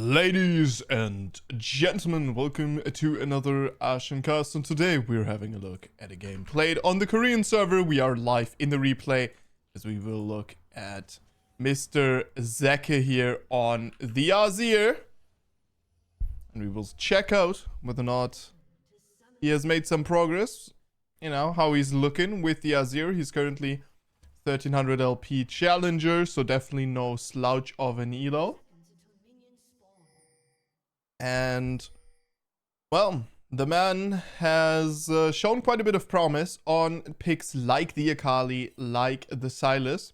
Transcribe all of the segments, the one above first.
Ladies and gentlemen, welcome to another Ashencast, and today we're having a look at a game played on the Korean server. We are live in the replay as we will look at Mr. ZEKA here on the Azir. And we will check out whether or not he has made some progress. You know, how he's looking with the Azir. He's currently 1300 LP challenger, so definitely no slouch of an elo. And, well, the man has shown quite a bit of promise on picks like the Akali, like the Sylas.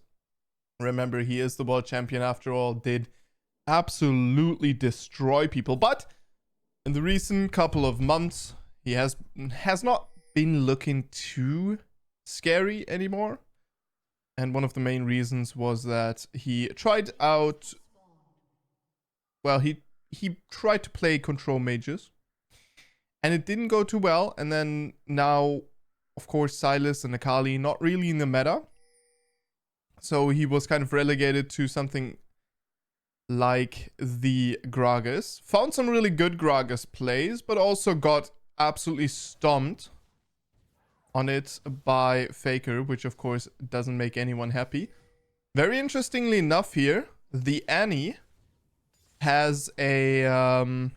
Remember, he is the world champion after all, did absolutely destroy people. But in the recent couple of months, he has not been looking too scary anymore. And one of the main reasons was that he tried out, well, he tried to play control mages and it didn't go too well. And then now, of course, Sylas and Akali not really in the meta. So he was kind of relegated to something like the Gragas. Found some really good Gragas plays, but also got absolutely stomped on it by Faker, which of course doesn't make anyone happy. Very interestingly enough here, the Annie has a and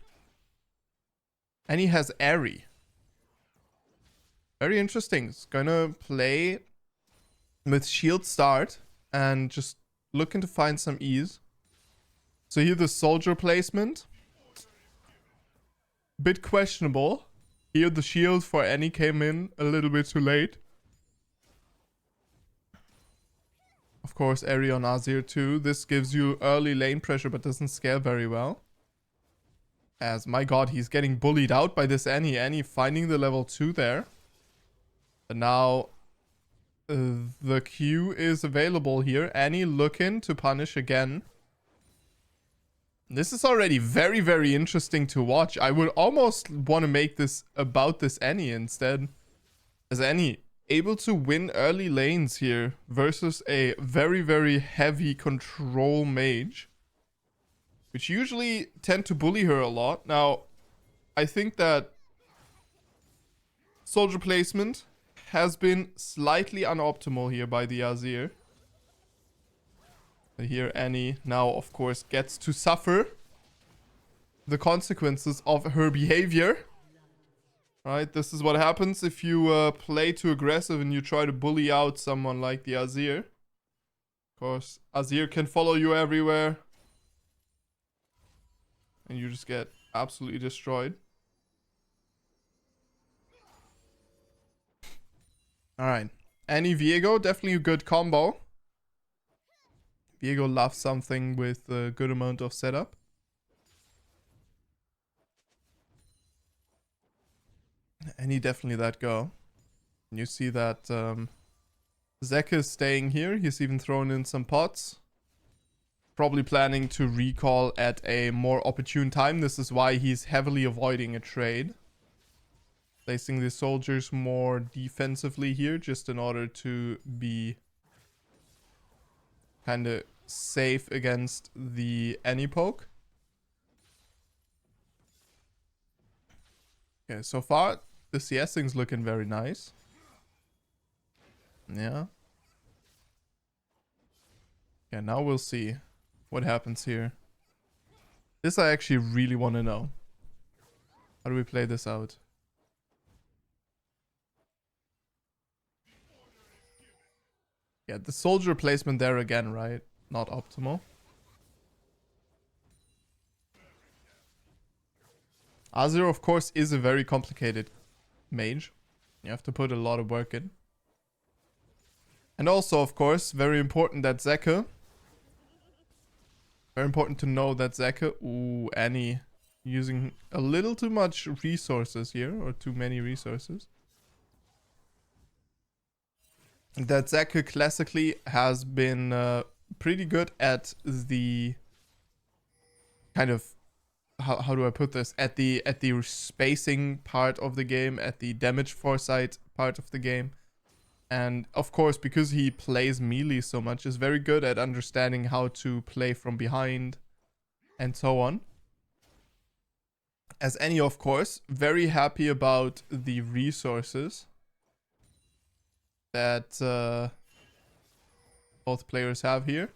he has Airy. Very interesting. It's gonna play with shield start and just looking to find some ease. So here the soldier placement, bit questionable. Here the shield for Annie came in a little bit too late. Of course, Airy on Azir too. This gives you early lane pressure, but doesn't scale very well. As, my god, he's getting bullied out by this Annie. Annie finding the level 2 there. And now the Q is available here. Annie looking to punish again. This is already very, very interesting to watch. I would almost want to make this about this Annie instead. As Annie able to win early lanes here versus a very, very heavy control mage, which usually tend to bully her a lot. Now, I think that soldier placement has been slightly unoptimal here by the Azir. And here Annie now, of course, gets to suffer the consequences of her behavior. Right, this is what happens if you play too aggressive and you try to bully out someone like the Azir. Of course, Azir can follow you everywhere. And you just get absolutely destroyed. Alright, Annie Viego, definitely a good combo. Viego loves something with a good amount of setup. Any definitely that go. You see that ZEKA is staying here. He's even thrown in some pots. Probably planning to recall at a more opportune time. This is why he's heavily avoiding a trade. Placing the soldiers more defensively here, just in order to be kind of safe against the Annie poke. Okay, so far the CS thing's looking very nice. Yeah. Yeah, now we'll see what happens here. This I actually really want to know. How do we play this out? Yeah, the soldier placement there again, right? Not optimal. Azir, of course, is a very complicated mage. You have to put a lot of work in. And also, of course, very important that ZEKA. Very important to know that ZEKA... Ooh, Annie using a little too much resources here. Or too many resources. That ZEKA classically has been pretty good at the... kind of... How do I put this? At the spacing part of the game, at the damage foresight part of the game. And of course, because he plays melee so much, is very good at understanding how to play from behind and so on. As any, of course, very happy about the resources that both players have here.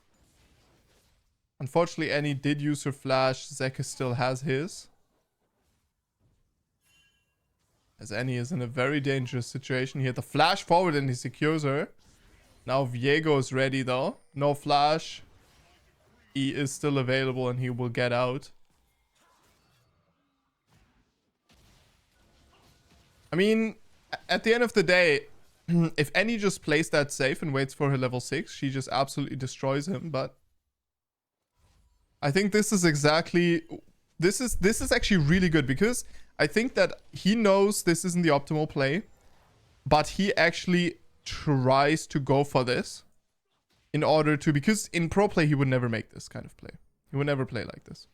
Unfortunately, Annie did use her flash. ZEKAS still has his. As Annie is in a very dangerous situation. He had the flash forward and he secures her. Now Viego is ready though. No flash. He is still available and he will get out. I mean, at the end of the day, if Annie just plays that safe and waits for her level 6, she just absolutely destroys him. But I think this is exactly... This is actually really good because I think that he knows this isn't the optimal play. But he actually tries to go for this in order to... Because in pro play, he would never make this kind of play. He would never play like this.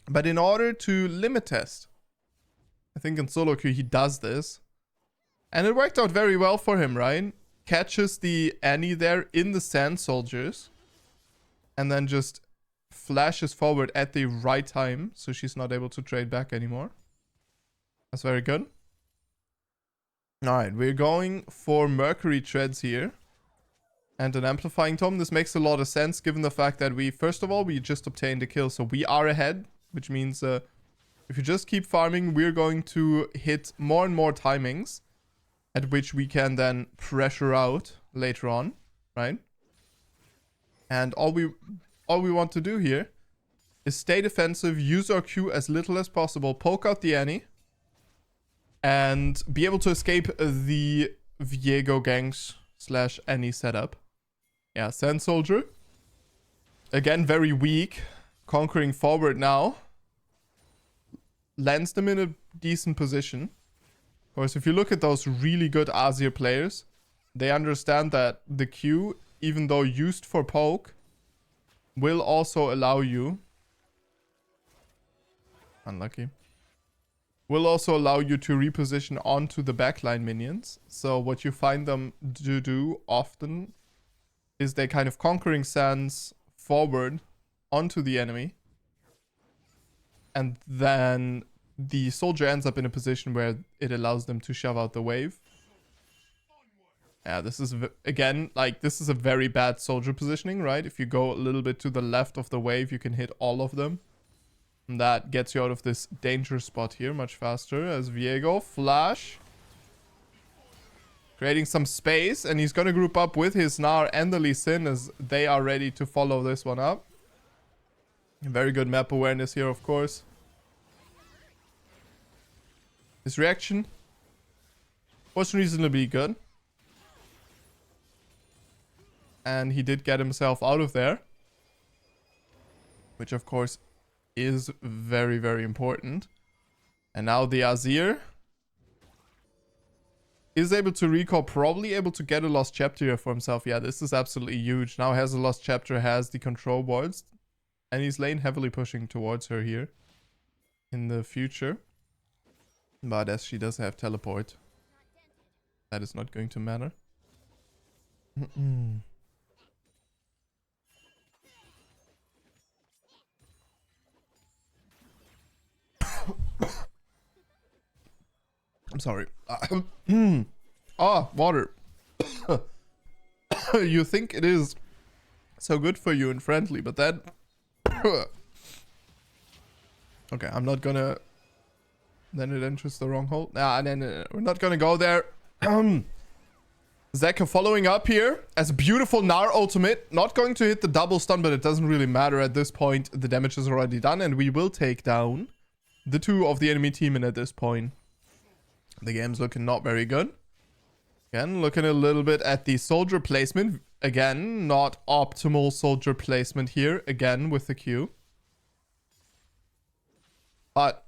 But in order to limit test, I think in solo queue he does this. And it worked out very well for him, right? Catches the Annie there in the Sand Soldiers. And then just flashes forward at the right time. So she's not able to trade back anymore. That's very good. Alright, we're going for Mercury Treads here. And an Amplifying Tome. This makes a lot of sense given the fact that first of all, we just obtained a kill. So we are ahead. Which means... if you just keep farming, we're going to hit more and more timings at which we can then pressure out later on, right? And all we want to do here is stay defensive, use our Q as little as possible, poke out the Annie, and be able to escape the Viego ganks / Annie setup. Yeah, Sand Soldier. Again, very weak. Conquering forward now. Lands them in a decent position. Of course, if you look at those really good Azir players, they understand that the Q, even though used for poke, will also allow you... Unlucky. Will also allow you to reposition onto the backline minions. So what you find them to do often is they kind of conquering sands forward onto the enemy. And then the soldier ends up in a position where it allows them to shove out the wave. Yeah, this is, again, like, this is a very bad soldier positioning, right? If you go a little bit to the left of the wave, you can hit all of them. And that gets you out of this danger spot here much faster. As Viego, flash. Creating some space, and he's going to group up with his Gnar and the Lee Sin as they are ready to follow this one up. Very good map awareness here, of course. His reaction was reasonably good. And he did get himself out of there. Which, of course, is very, very important. And now the Azir is able to recall, probably able to get a lost chapter here for himself. Yeah, this is absolutely huge. Now has a lost chapter, has the control wards. And he's lane heavily pushing towards her here in the future. But as she does have teleport, that is not going to matter. I'm sorry. Water. You think it is so good for you and friendly, but then... Okay, I'm not gonna... Then it enters the wrong hole. No, we're not gonna go there. Zeka following up here as a beautiful Gnar ultimate. Not going to hit the double stun, but it doesn't really matter at this point. The damage is already done, and we will take down the 2 of the enemy team. And at this point, the game's looking not very good. Again, looking a little bit at the soldier placement. Again, not optimal soldier placement here. Again, with the Q. But...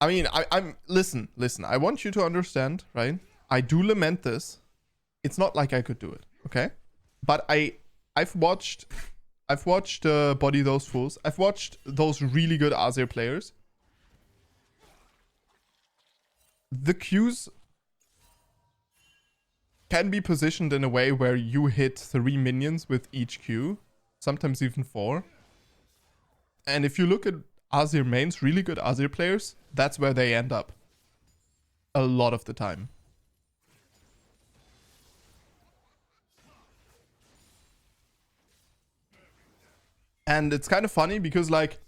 I mean, I'm listen. I want you to understand, right? I do lament this. It's not like I could do it, okay? But I've watched Body Those Fools. I've watched those really good Azir players. The Qs can be positioned in a way where you hit 3 minions with each Q, sometimes even 4. And if you look at Azir mains, really good Azir players, that's where they end up. A lot of the time. And it's kind of funny because, like,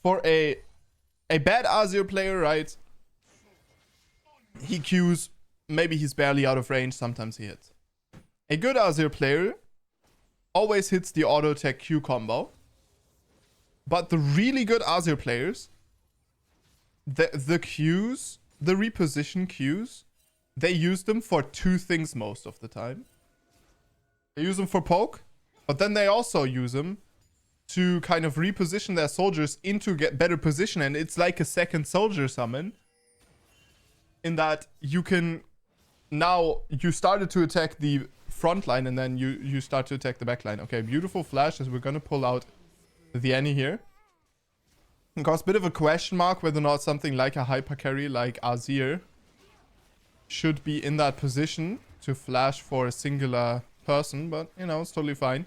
for a bad Azir player, right? He Qs, maybe he's barely out of range, sometimes he hits. A good Azir player always hits the auto attack Q combo. But the really good Azir players, the Qs, the reposition Qs, they use them for two things most of the time. They use them for poke, but then they also use them to kind of reposition their soldiers into get better position. And it's like a second soldier summon. In that you can... Now, you started to attack the front line and then you start to attack the back line. Okay, beautiful flash as we're going to pull out the Annie here. Of course, a bit of a question mark whether or not something like a hyper carry like Azir should be in that position to flash for a singular person. But, you know, it's totally fine.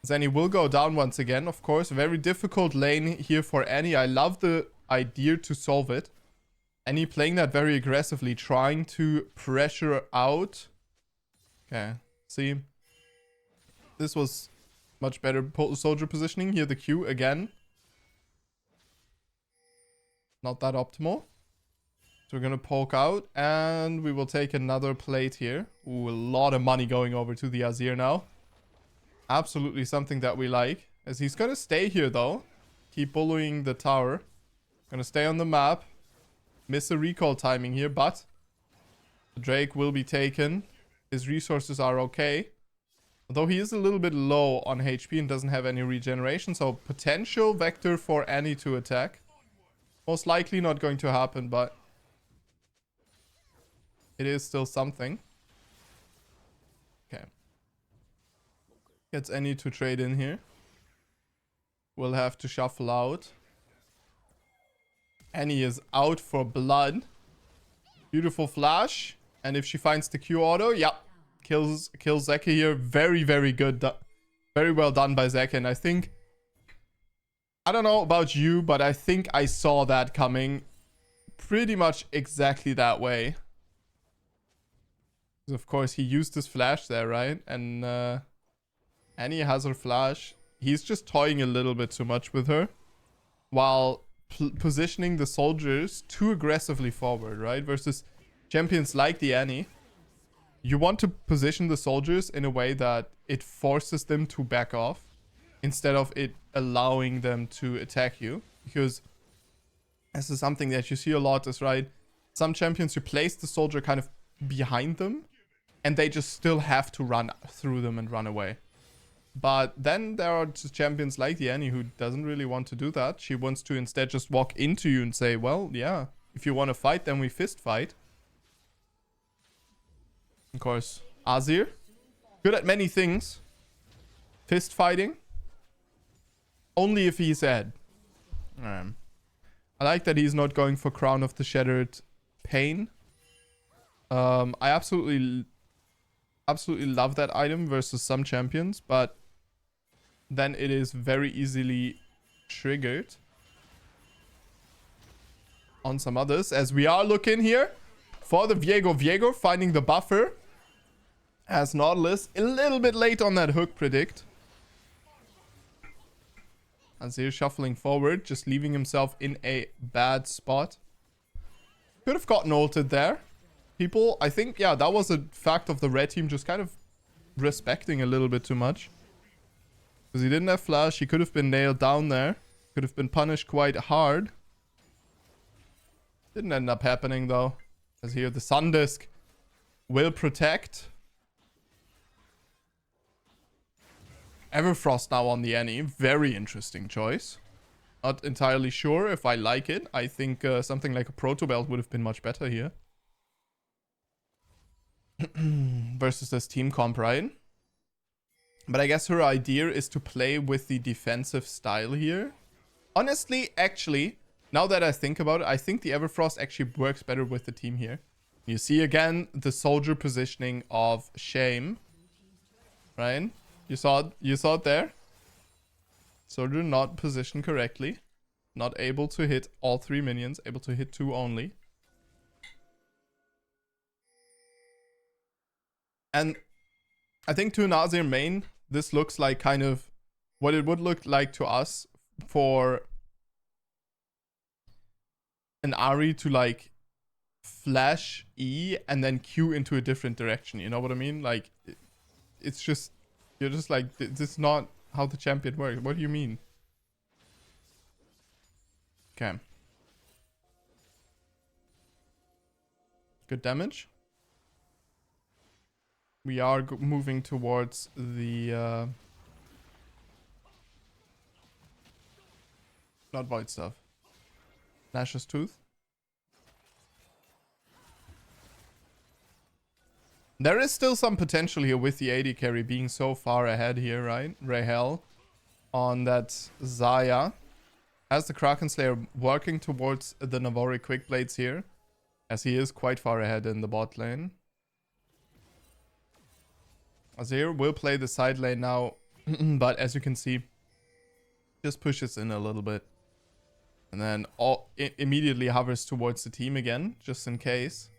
Zenny will go down once again, of course. Very difficult lane here for Annie. I love the idea to solve it. Annie playing that very aggressively, trying to pressure out. Okay, see. This was much better soldier positioning. Here the Q again. Not that optimal. So we're going to poke out and we will take another plate here. Ooh, a lot of money going over to the Azir now. Absolutely something that we like. As he's going to stay here though. Keep bullying the tower. Going to stay on the map. Miss a recall timing here, but the Drake will be taken. His resources are okay. Although he is a little bit low on HP and doesn't have any regeneration. So potential vector for Annie to attack. Most likely not going to happen, but it is still something. Okay. Gets Annie to trade in here. We'll have to shuffle out. Annie is out for blood. Beautiful flash. And if she finds the Q auto, yeah. Kills ZEKA here. Very, very good. Very well done by ZEKA. And I think... I don't know about you, but I think I saw that coming pretty much exactly that way. Of course, he used his flash there, right? And Annie has her flash. He's just toying a little bit too much with her. While positioning the soldiers too aggressively forward, right? Versus champions like the Annie. You want to position the soldiers in a way that it forces them to back off. Instead of it allowing them to attack you. Because this is something that you see a lot is, right? Some champions, you place the soldier kind of behind them. And they just still have to run through them and run away. But then there are just champions like the Annie who doesn't really want to do that. She wants to instead just walk into you and say, well, yeah, if you want to fight, then we fist fight. Of course, Azir. Good at many things. Fist fighting. Only if he's ahead. I like that he's not going for Crown of the Shattered Pain. I absolutely love that item versus some champions, but then it is very easily triggered on some others. As we are looking here for the Viego finding the buffer as Nautilus a little bit late on that hook predict. Azir shuffling forward, just leaving himself in a bad spot. Could have gotten ulted there. People, I think, yeah, that was a fact of the red team just kind of respecting a little bit too much. Because he didn't have flash. He could have been nailed down there. Could have been punished quite hard. Didn't end up happening, though. As here, the Sun Disk will protect. Everfrost now on the Annie. Very interesting choice. Not entirely sure if I like it. I think something like a Proto Belt would have been much better here. Versus this team comp, right? But I guess her idea is to play with the defensive style here. Honestly, actually, now that I think about it, I think the Everfrost actually works better with the team here. You see again the soldier positioning of Shame. Right? You saw it there? Soldier not positioned correctly. Not able to hit all 3 minions, able to hit 2 only. And I think to an Azir main, this looks like kind of what it would look like to us for an Ahri to like flash E and then Q into a different direction. You know what I mean? Like, it's just, you're just like, this is not how the champion works. What do you mean? Okay. Good damage. We are moving towards the not void stuff. Nash's Tooth. There is still some potential here with the AD carry being so far ahead here, right? Rahel on that Xayah. Has the Kraken Slayer working towards the Navori Quick Blades here, as he is quite far ahead in the bot lane. Azir will play the side lane now, but as you can see, just pushes in a little bit. And then immediately hovers towards the team again, just in case.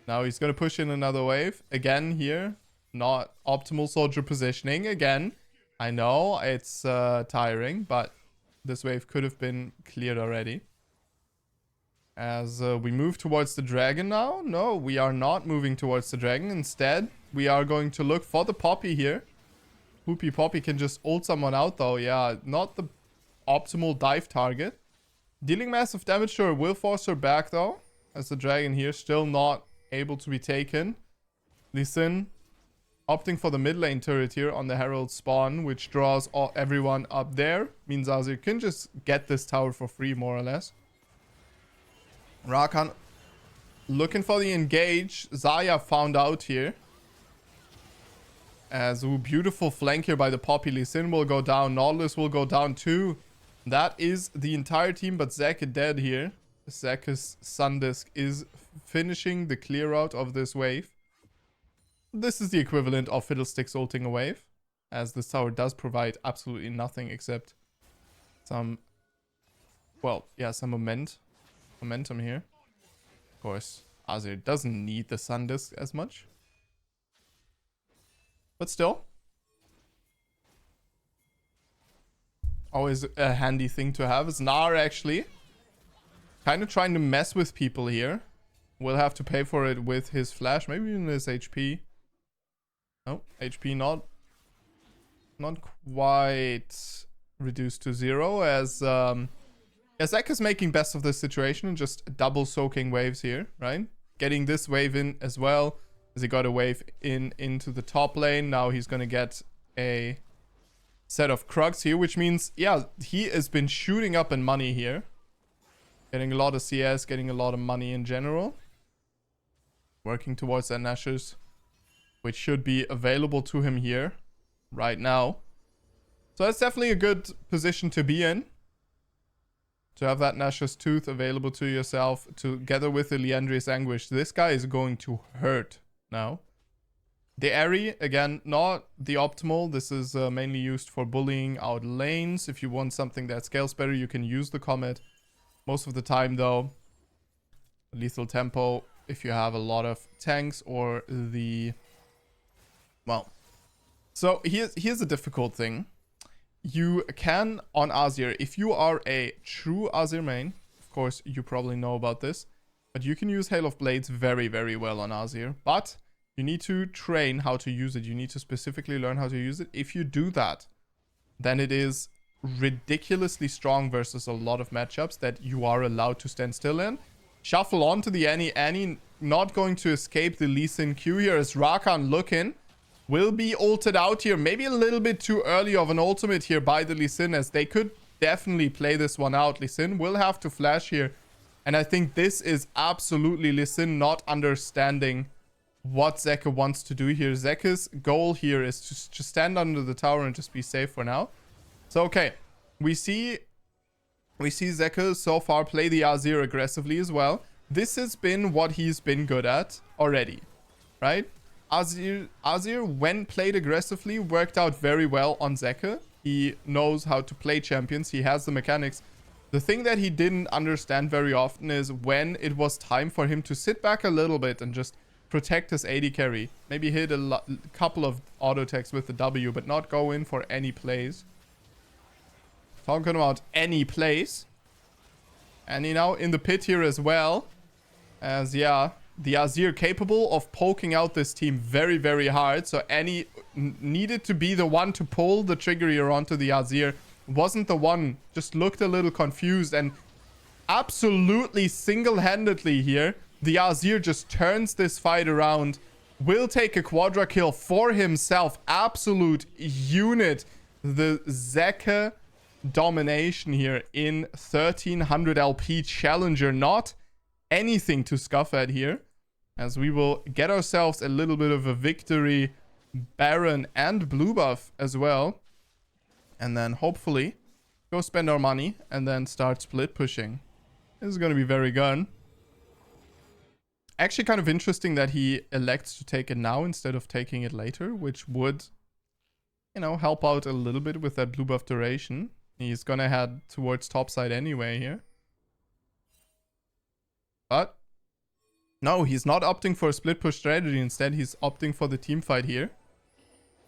Now he's going to push in another wave. Again here, not optimal soldier positioning. Again, I know it's tiring, but this wave could have been cleared already. As we move towards the dragon now. No, we are not moving towards the dragon. Instead, we are going to look for the Poppy here. Whoopie Poppy can just ult someone out though. Yeah, not the optimal dive target. Dealing massive damage to her will force her back though. As the dragon here still not able to be taken. Lee Sin opting for the mid lane turret here on the Herald spawn, which draws everyone up there. Means Azir can just get this tower for free, more or less. Rakan looking for the engage. Xayah found out here. As beautiful flank here by the Poppy. Lee Sin will go down. Nautilus will go down too. That is the entire team, but Zeka dead here. Zeka's Sundisk is finishing the clear out of this wave. This is the equivalent of Fiddlesticks ulting a wave, as this tower does provide absolutely nothing except some, well, yeah, some momentum here. Of course, Azir doesn't need the Sundisk as much, but still, always a handy thing to have. Is Gnar actually kind of trying to mess with people here. Will have to pay for it with his flash, maybe even his HP. Oh, HP not quite reduced to 0, as Zek is making best of this situation and just double soaking waves here, right? Getting this wave in as well, as he got a wave into the top lane. Now he's gonna get a set of Krugs here, which means, yeah, he has been shooting up in money here. Getting a lot of CS, getting a lot of money in general. Working towards that Nashers, which should be available to him here right now. So that's definitely a good position to be in. To have that Nash's Tooth available to yourself together with the Liandry's Anguish. This guy is going to hurt now. The Aerie, again, not the optimal. This is mainly used for bullying out lanes. If you want something that scales better, you can use the Comet. Most of the time, though, lethal tempo, if you have a lot of tanks or the... Well, so here's a difficult thing. You can, on Azir, if you are a true Azir main, of course, you probably know about this, but you can use Hail of Blades very, very well on Azir. But you need to train how to use it. You need to specifically learn how to use it. If you do that, then it is ridiculously strong versus a lot of matchups that you are allowed to stand still in. Shuffle onto the Annie. Annie not going to escape the Lee Sin Q here as Rakan looking. Will be ulted out here. Maybe a little bit too early of an ultimate here by the Lee Sin, as they could definitely play this one out. Lee Sin will have to flash here. And I think this is absolutely Lee Sin not understanding what Zeka wants to do here. Zeka's goal here is to just stand under the tower and just be safe for now. So, okay. We see Zeka so far play the Azir aggressively as well. This has been what he's been good at already, right? Azir, when played aggressively, worked out very well on Zeka. He knows how to play champions. He has the mechanics The thing that he didn't understand very often is when it was time for him to sit back a little bit and just protect his AD carry. Maybe hit a couple of auto attacks with the W, but not go in for any plays. Talking about any plays. And you know, in the pit here as well. As, yeah, the Azir capable of poking out this team very, very hard. So Annie needed to be the one to pull the trigger here onto the Azir. Wasn't the one. Just looked a little confused. And absolutely single-handedly here, the Azir just turns this fight around. Will take a quadra kill for himself. Absolute unit. The ZEKA domination here in 1300 LP Challenger. Not anything to scoff at here, as we will get ourselves a little bit of a victory, Baron and blue buff as well, and then hopefully go spend our money and then start split pushing. This is going to be very good. Actually kind of interesting that he elects to take it now instead of taking it later, which would, you know, help out a little bit with that blue buff duration. He's gonna head towards topside anyway here. But no, he's not opting for a split push strategy. Instead, he's opting for the team fight here.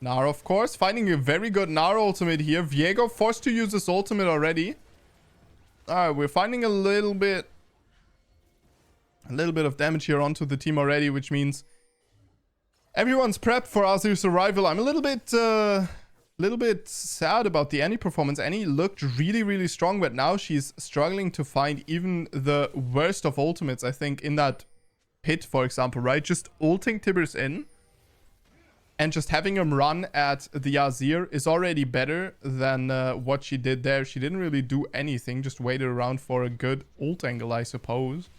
Gnar, of course, finding a very good Gnar ultimate here. Viego forced to use his ultimate already. Alright, we're finding a little bit of damage here onto the team already, which means everyone's prepped for Azir's arrival. I'm a little bit sad about the Annie performance. Annie looked really, really strong, but now she's struggling to find even the worst of ultimates, I think, in that pit, for example, right? Just ulting Tibbers in and just having him run at the Azir is already better than what she did there. She didn't really do anything, just waited around for a good ult angle, I suppose,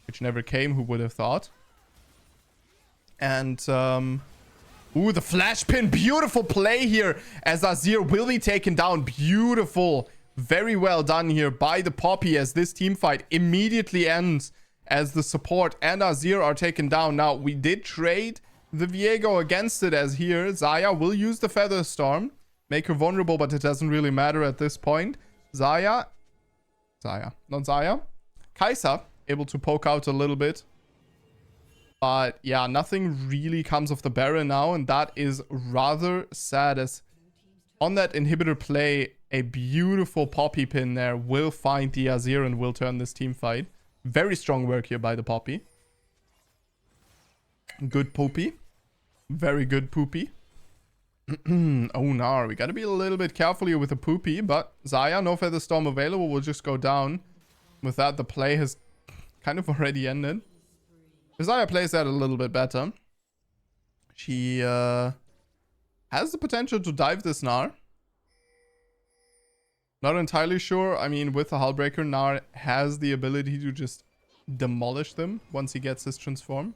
which never came, who would have thought. And, ooh, the flash pin. Beautiful play here as Azir will be taken down. Beautiful. Very well done here by the Poppy as this team fight immediately ends as the support and Azir are taken down. Now, we did trade the Viego against it, as here Xayah will use the Feather Storm. Make her vulnerable, but it doesn't really matter at this point. Kaisa able to poke out a little bit. But yeah, nothing really comes of the Baron now, and that is rather sad, as on that inhibitor play, a beautiful Poppy pin there will find the Azir and will turn this team fight. Very strong work here by the Poppy. Good Poopy. Very good Poopy. Oh, no, we gotta be a little bit careful here with the Poopy, but Xayah, no Feather Storm available, will just go down. With that, the play has kind of already ended. Xayah plays that a little bit better. She has the potential to dive this Gnar. Not entirely sure. I mean, with the Hullbreaker, Gnar has the ability to just demolish them once he gets his transform.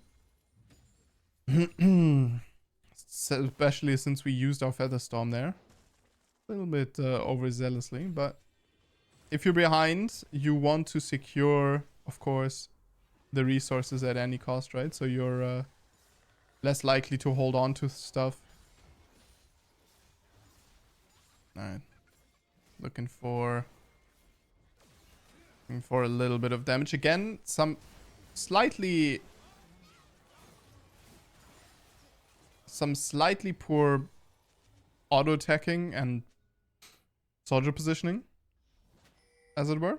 Especially since we used our Feather Storm there. A little bit overzealously, but if you're behind, you want to secure, of course, the resources at any cost, right? So you're less likely to hold on to stuff. Alright. Looking for a little bit of damage again. Some slightly poor auto attacking and soldier positioning, as it were.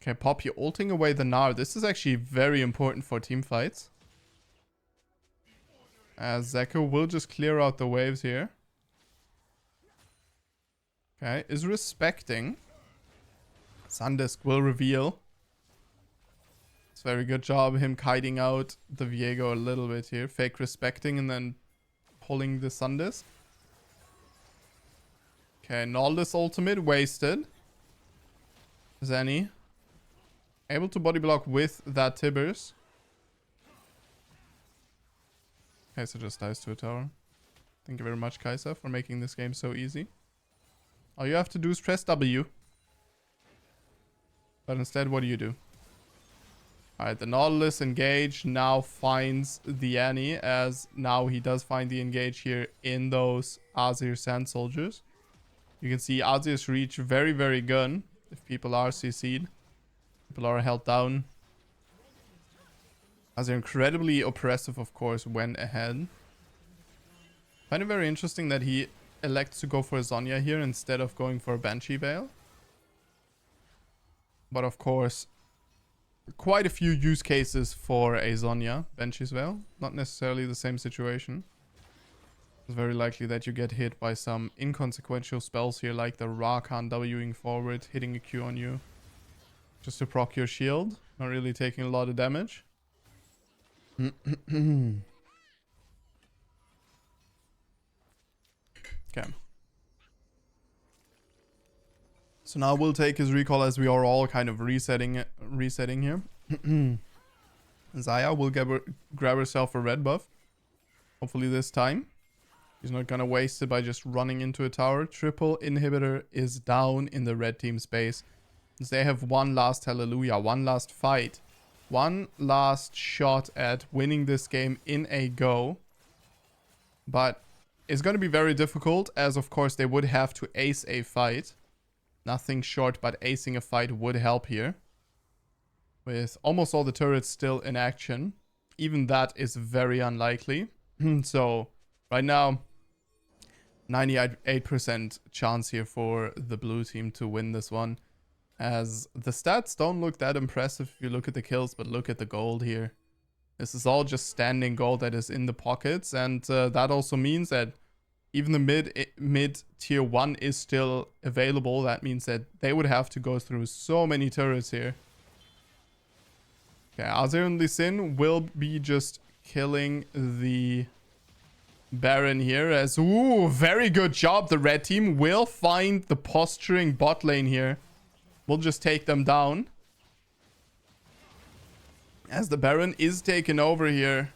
Okay, Poppy ulting away the Gnar. This is actually very important for team fights, as Zeko will just clear out the waves here. Okay, is respecting. Sundisk will reveal. It's a very good job him kiting out the Viego a little bit here. Fake respecting and then pulling the Sundisk. Okay, Naldis ultimate wasted. Zenny able to body block with that Tibbers. Kaisa just dies to a tower. Thank you very much, Kaisa, for making this game so easy. All you have to do is press W. But instead, what do? Alright, the Nautilus engage now finds the Annie, as now he does find the engage here in those Azir Sand Soldiers. You can see Azir's reach very, very good. if people are CC'd. People are held down. As they're incredibly oppressive, of course, when ahead. Find it very interesting that he elects to go for a Zhonya here instead of going for a Banshee Veil. But of course, quite a few use cases for a Zhonya Banshee's Veil. Not necessarily the same situation. It's very likely that you get hit by some inconsequential spells here, like the Rakan Wing forward, hitting a Q on you. Just to proc your shield. Not really taking a lot of damage. Okay. So now we'll take his recall as we are all kind of resetting here. Xayah will grab herself a red buff. Hopefully this time. He's not gonna waste it by just running into a tower. Triple inhibitor is down in the red team space. They have one last hallelujah, one last fight. One last shot at winning this game in a go. But it's going to be very difficult, as of course they would have to ace a fight. Nothing short but acing a fight would help here. With almost all the turrets still in action. Even that is very unlikely. So, right now, 98% chance here for the blue team to win this one. As the stats don't look that impressive if you look at the kills, but look at the gold here. This is all just standing gold that is in the pockets, and that also means that even the mid tier 1 is still available. That means that they would have to go through so many turrets here. Okay, Azir and Lee Sin will be just killing the Baron here as, ooh, very good job. The red team will find the posturing bot lane here. We'll just take them down. As the Baron is taken over here.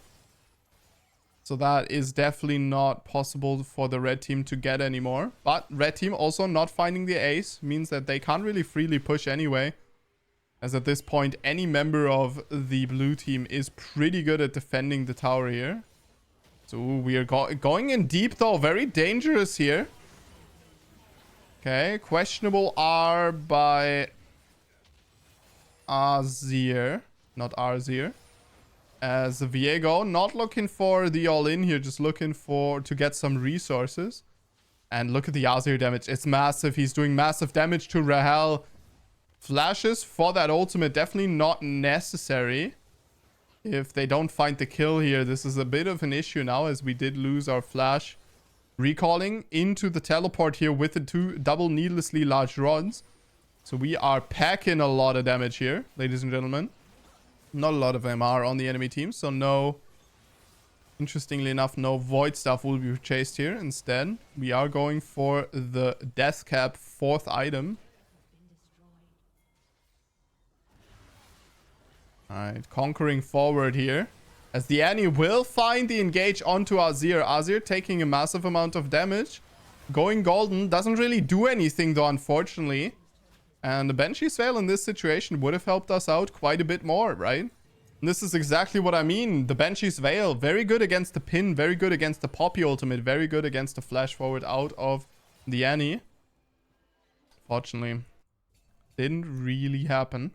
So that is definitely not possible for the red team to get anymore. But red team also not finding the ace means that they can't really freely push anyway. As at this point, any member of the blue team is pretty good at defending the tower here. So we are going in deep though. Very dangerous here. Okay, questionable R by Azir, not Arzir. As Viego, not looking for the all-in here, just looking to get some resources. And look at the Azir damage. It's massive. He's doing massive damage to Rahel. Flashes for that ultimate, definitely not necessary. If they don't find the kill here, this is a bit of an issue now, as we did lose our flash. Recalling into the teleport here with the two double needlessly large rods. So we are packing a lot of damage here, ladies and gentlemen. Not a lot of MR on the enemy team, so no, interestingly enough, no void stuff will be chased here. Instead, we are going for the death cap 4th item. Alright, conquering forward here. As the Annie will find the engage onto Azir. Azir taking a massive amount of damage. Going golden. Doesn't really do anything though, unfortunately. And the Banshee's Veil in this situation would have helped us out quite a bit more, right? And this is exactly what I mean. The Banshee's Veil, very good against the pin. Very good against the Poppy ultimate. Very good against the flash forward out of the Annie. Fortunately, didn't really happen.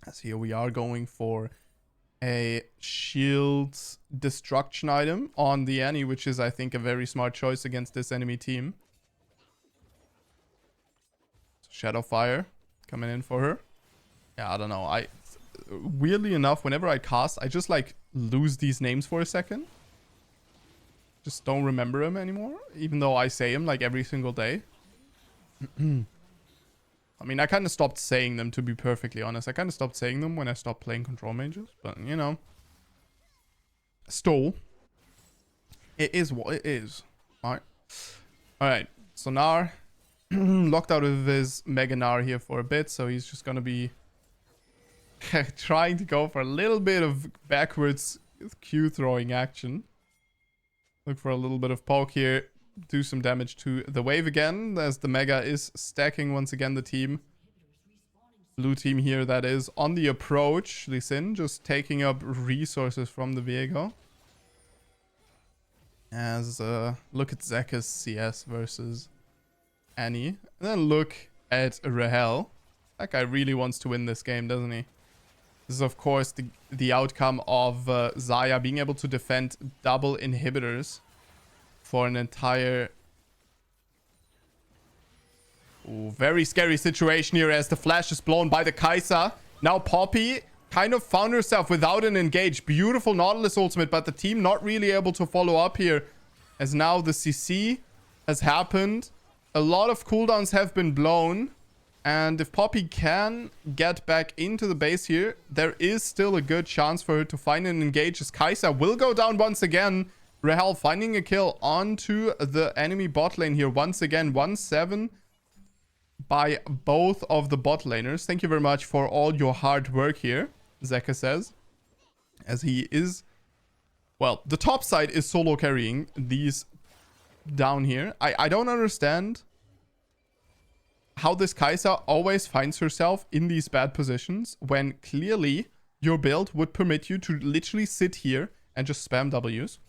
As here we are going for a shield destruction item on the Annie, which is, I think, a very smart choice against this enemy team. Shadow Fire coming in for her. Yeah, I don't know. Weirdly enough, whenever I cast, I just like lose these names for a second. Just don't remember them anymore, even though I say them like every single day. I mean, I kind of stopped saying them, to be perfectly honest. I kind of stopped saying them when I stopped playing control mages. But, you know. Stole. It is what it is. Alright. Alright. So Gnar locked out of his Mega Gnar here for a bit. So he's just going to be trying to go for a little bit of backwards Q throwing action. Look for a little bit of poke here. Do some damage to the wave again, as the Mega is stacking once again the team. Blue team here, that is, on the approach. Lee Sin just taking up resources from the Viego. As, look at ZEKAS CS versus Annie. And then look at Rahel. That guy really wants to win this game, doesn't he? This is, of course, the outcome of Xayah being able to defend double inhibitors for an entire... Ooh, very scary situation here as the flash is blown by the Kai'Sa. Now Poppy kind of found herself without an engage. Beautiful Nautilus ultimate, but the team not really able to follow up here. As now the CC has happened. A lot of cooldowns have been blown. And if Poppy can get back into the base here, there is still a good chance for her to find an engage. As Kai'Sa will go down once again. Rahel finding a kill onto the enemy bot lane here once again. 1-7 by both of the bot laners. Thank you very much for all your hard work here, Zeka says. As he is... Well, the top side is solo carrying these down here. I don't understand how this Kai'Sa always finds herself in these bad positions when clearly your build would permit you to literally sit here and just spam Ws.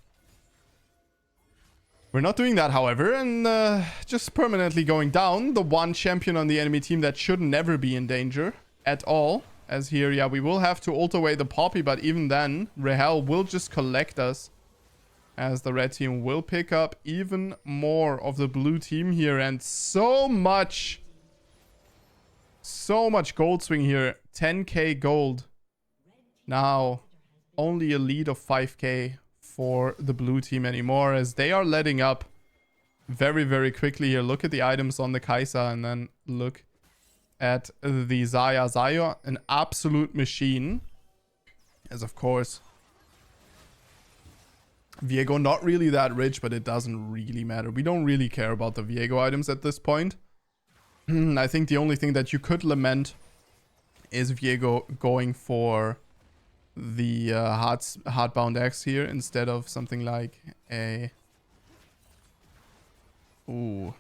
We're not doing that, however, and just permanently going down. The one champion on the enemy team that should never be in danger at all. As here, yeah, we will have to ult away the Poppy, but even then, Rahel will just collect us. As the red team will pick up even more of the blue team here. And so much gold swing here. 10k gold. Now, only a lead of 5k for the blue team anymore. As they are letting up very, very quickly here. Look at the items on the Kai'Sa and then look at the Xayah. Xayah, an absolute machine. As of course, Viego not really that rich, but it doesn't really matter. We don't really care about the Viego items at this point. I think the only thing that you could lament is Viego going for the Heartbound X here instead of something like a... Ooh,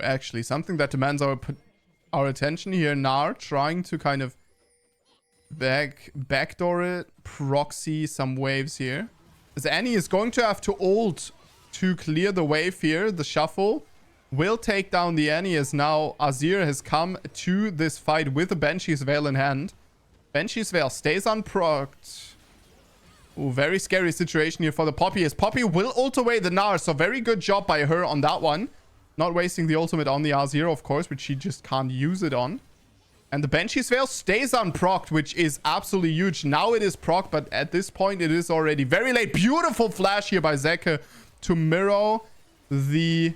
actually, something that demands our attention here. Gnar trying to kind of backdoor it, proxy some waves here. As Annie is going to have to ult to clear the wave here. The shuffle will take down the Annie as now Azir has come to this fight with the Banshee's Veil in hand. Banshee's Veil stays unprocced. Ooh, very scary situation here for the Poppy as Poppy will ult away the Gnar. So very good job by her on that one. Not wasting the ultimate on the Azir, of course, which she just can't use it on. And the Banshee's Veil stays unprocced, which is absolutely huge. Now it is procced, but at this point it is already very late. Beautiful flash here by Zeka to mirror the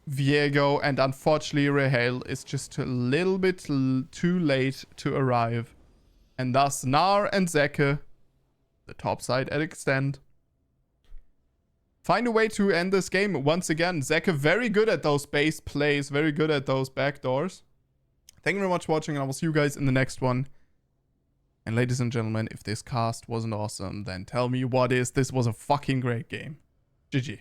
Viego. And unfortunately, Rahel is just a little bit too late to arrive. And thus, Gnar and Zeka, the top side at extent, find a way to end this game once again. Zeka very good at those base plays, very good at those backdoors. Thank you very much for watching, and I will see you guys in the next one. And ladies and gentlemen, if this cast wasn't awesome, then tell me what is. This was a fucking great game. GG.